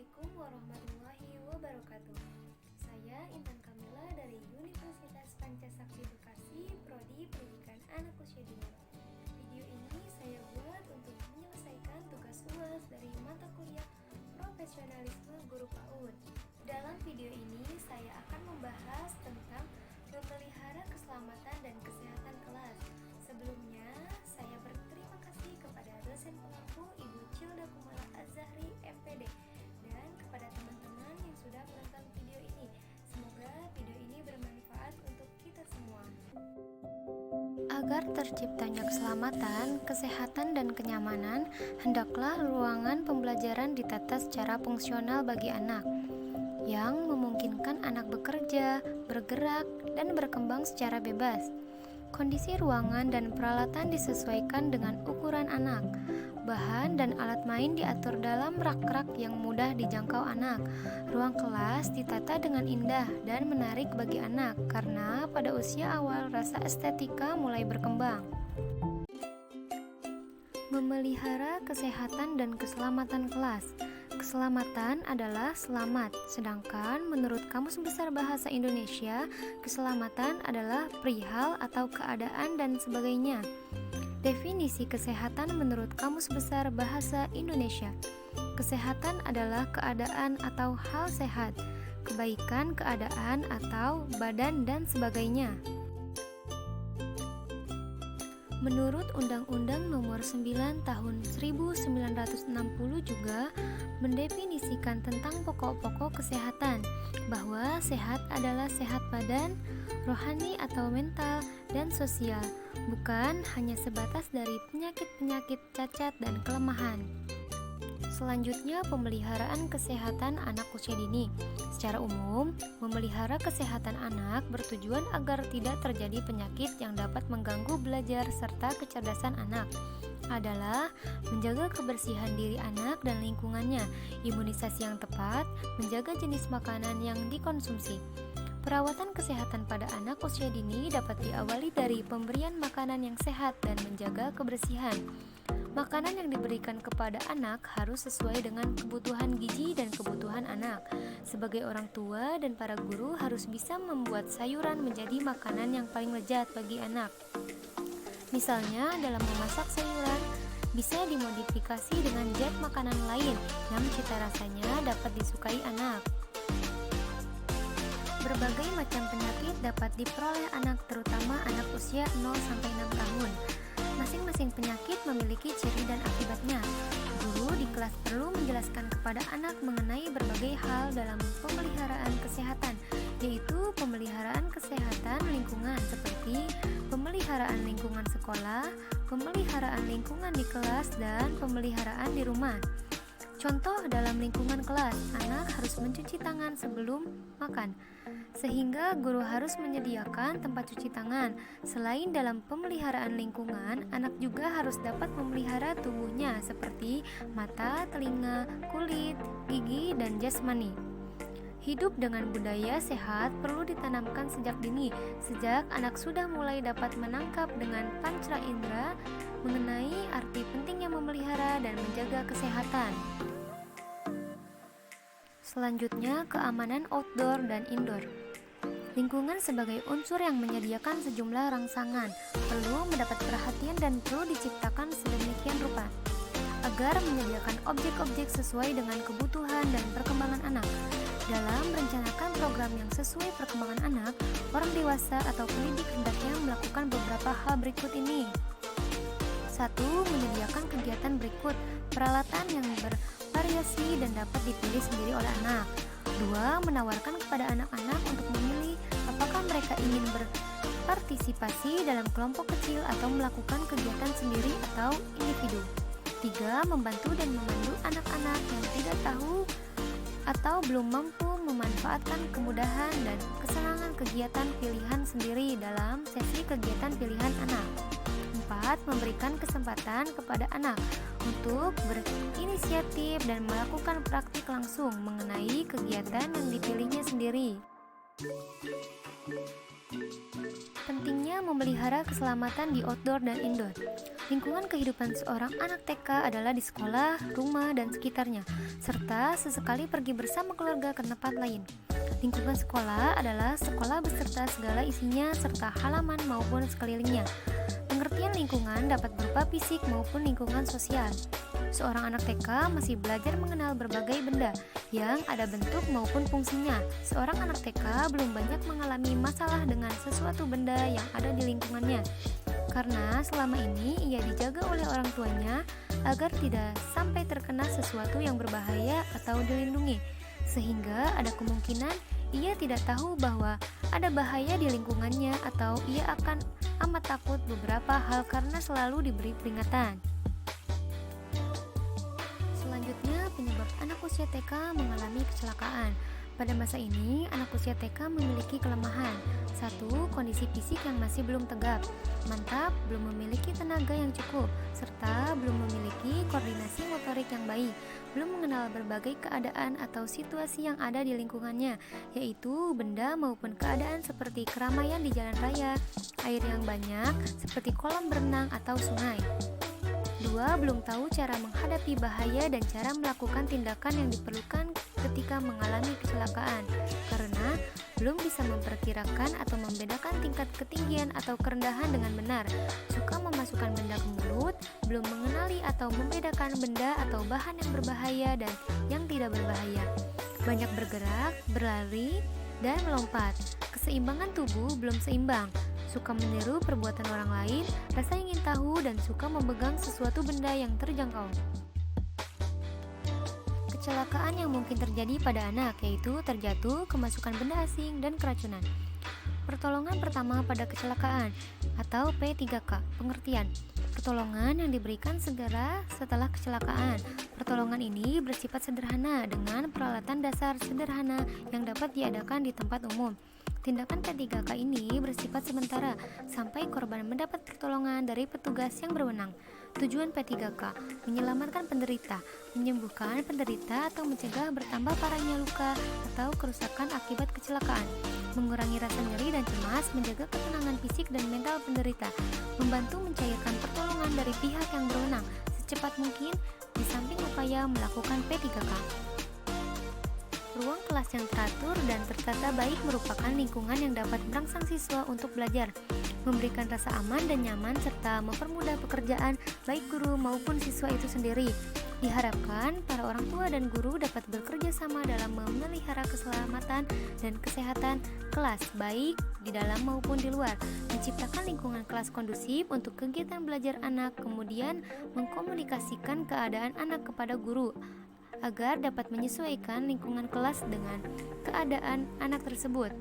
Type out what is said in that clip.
Assalamualaikum warahmatullahi wabarakatuh. Saya Intan Kamila dari Universitas Pancasakti Bekasi, Prodi Pendidikan Anak Usia Dini. Video ini saya buat untuk menyelesaikan tugas UAS dari mata kuliah Profesionalisme Guru PAUD. Dalam video ini saya akan membahas tentang memelihara keselamatan dan kesehatan kelas. Sebelumnya, saya berterima kasih kepada dosen pengampu Ibu Cilda Kumala Az-Zahri, MPD, dan kepada teman-teman yang sudah menonton video ini. Semoga video ini bermanfaat untuk kita semua. Agar terciptanya keselamatan, kesehatan, dan kenyamanan, hendaklah ruangan pembelajaran ditata secara fungsional bagi anak, yang memungkinkan anak bekerja, bergerak, dan berkembang secara bebas. Kondisi ruangan dan peralatan disesuaikan dengan ukuran anak. Bahan dan alat main diatur dalam rak-rak yang mudah dijangkau anak. Ruang kelas ditata dengan indah dan menarik bagi anak karena pada usia awal rasa estetika mulai berkembang. Memelihara kesehatan dan keselamatan kelas. Keselamatan adalah selamat, sedangkan menurut Kamus Besar Bahasa Indonesia, keselamatan adalah perihal atau keadaan dan sebagainya. Definisi kesehatan menurut Kamus Besar Bahasa Indonesia, kesehatan adalah keadaan atau hal sehat, kebaikan keadaan atau badan dan sebagainya. Menurut Undang-Undang Nomor 9 Tahun 1960 juga mendefinisikan tentang pokok-pokok kesehatan, bahwa sehat adalah sehat badan, rohani atau mental, dan sosial, bukan hanya sebatas dari penyakit-penyakit cacat dan kelemahan. Selanjutnya, pemeliharaan kesehatan anak usia dini. Secara umum, memelihara kesehatan anak bertujuan agar tidak terjadi penyakit yang dapat mengganggu belajar serta kecerdasan anak. Adalah menjaga kebersihan diri anak dan lingkungannya, imunisasi yang tepat, menjaga jenis makanan yang dikonsumsi. Perawatan kesehatan pada anak usia dini dapat diawali dari pemberian makanan yang sehat dan menjaga kebersihan. Makanan yang diberikan kepada anak harus sesuai dengan kebutuhan gizi dan kebutuhan anak. Sebagai orang tua dan para guru harus bisa membuat sayuran menjadi makanan yang paling lezat bagi anak. Misalnya dalam memasak sayuran, bisa dimodifikasi dengan zat makanan lain yang cita rasanya dapat disukai anak. Berbagai macam penyakit dapat diperoleh anak, terutama anak usia 0-6 tahun. Masing-masing penyakit memiliki ciri dan akibatnya. Guru di kelas perlu menjelaskan kepada anak mengenai berbagai hal dalam pemeliharaan kesehatan, yaitu pemeliharaan kesehatan lingkungan seperti pemeliharaan lingkungan sekolah, pemeliharaan lingkungan di kelas, dan pemeliharaan di rumah. Contoh dalam lingkungan kelas, anak harus mencuci tangan sebelum makan, sehingga guru harus menyediakan tempat cuci tangan. Selain dalam pemeliharaan lingkungan, anak juga harus dapat memelihara tubuhnya seperti mata, telinga, kulit, gigi, dan jasmani. Hidup dengan budaya sehat perlu ditanamkan sejak dini, sejak anak sudah mulai dapat menangkap dengan panca indera mengenai arti pentingnya memelihara dan menjaga kesehatan. Selanjutnya, keamanan outdoor dan indoor. Lingkungan sebagai unsur yang menyediakan sejumlah rangsangan perlu mendapat perhatian dan perlu diciptakan sedemikian rupa agar menyediakan objek-objek sesuai dengan kebutuhan dan perkembangan anak. Dalam merencanakan program yang sesuai perkembangan anak, orang dewasa atau pendidik hendaknya melakukan beberapa hal berikut ini. 1. Menyediakan kegiatan berikut, peralatan yang bervariasi dan dapat dipilih sendiri oleh anak. 2. Menawarkan kepada anak-anak untuk memilih apakah mereka ingin berpartisipasi dalam kelompok kecil atau melakukan kegiatan sendiri atau individu. 3. Membantu dan memandu anak-anak yang tidak tahu atau belum mampu memanfaatkan kemudahan dan kesenangan kegiatan pilihan sendiri dalam sesi kegiatan pilihan anak. 4. Memberikan kesempatan kepada anak untuk berinisiatif dan melakukan praktik langsung mengenai kegiatan yang dipilihnya sendiri. Pentingnya memelihara keselamatan di outdoor dan indoor. Lingkungan kehidupan seorang anak TK adalah di sekolah, rumah, dan sekitarnya, serta sesekali pergi bersama keluarga ke tempat lain. Lingkungan sekolah adalah sekolah beserta segala isinya serta halaman maupun sekelilingnya. Pengertian lingkungan dapat berupa fisik maupun lingkungan sosial. Seorang anak TK masih belajar mengenal berbagai benda yang ada bentuk maupun fungsinya. Seorang anak TK belum banyak mengalami masalah dengan sesuatu benda yang ada di lingkungannya, karena selama ini ia dijaga oleh orang tuanya agar tidak sampai terkena sesuatu yang berbahaya atau dilindungi, sehingga ada kemungkinan ia tidak tahu bahwa ada bahaya di lingkungannya atau ia akan amat takut beberapa hal karena selalu diberi peringatan. Selanjutnya, penyebab anak usia TK mengalami kecelakaan. Pada masa ini, anak usia TK memiliki kelemahan. 1. Kondisi fisik yang masih belum tegap, mantap, belum memiliki tenaga yang cukup, serta belum memiliki koordinasi motorik yang baik, belum mengenal berbagai keadaan atau situasi yang ada di lingkungannya, yaitu benda maupun keadaan seperti keramaian di jalan raya, air yang banyak, seperti kolam berenang atau sungai. 2. Belum tahu cara menghadapi bahaya dan cara melakukan tindakan yang diperlukan ketika mengalami kecelakaan, karena belum bisa memperkirakan atau membedakan tingkat ketinggian atau kerendahan dengan benar, suka memasukkan benda ke mulut, belum mengenali atau membedakan benda atau bahan yang berbahaya dan yang tidak berbahaya, banyak bergerak, berlari, dan melompat. Keseimbangan tubuh belum seimbang, suka meniru perbuatan orang lain, rasa ingin tahu, dan suka memegang sesuatu benda yang terjangkau. Kecelakaan yang mungkin terjadi pada anak yaitu terjatuh, kemasukan benda asing, dan keracunan. Pertolongan pertama pada kecelakaan atau P3K. Pengertian: pertolongan yang diberikan segera setelah kecelakaan. Pertolongan ini bersifat sederhana dengan peralatan dasar sederhana yang dapat diadakan di tempat umum. Tindakan P3K ini bersifat sementara sampai korban mendapat pertolongan dari petugas yang berwenang. Tujuan P3K: menyelamatkan penderita, menyembuhkan penderita atau mencegah bertambah parahnya luka atau kerusakan akibat kecelakaan, mengurangi rasa nyeri dan cemas, menjaga ketenangan fisik dan mental penderita, membantu mencairkan pertolongan dari pihak yang berwenang secepat mungkin, di samping upaya melakukan P3K. Ruang kelas yang teratur dan tertata baik merupakan lingkungan yang dapat merangsang siswa untuk belajar, memberikan rasa aman dan nyaman, serta mempermudah pekerjaan baik guru maupun siswa itu sendiri. Diharapkan para orang tua dan guru dapat bekerja sama dalam memelihara keselamatan dan kesehatan kelas baik di dalam maupun di luar, menciptakan lingkungan kelas kondusif untuk kegiatan belajar anak, kemudian mengkomunikasikan keadaan anak kepada guru agar dapat menyesuaikan lingkungan kelas dengan keadaan anak tersebut.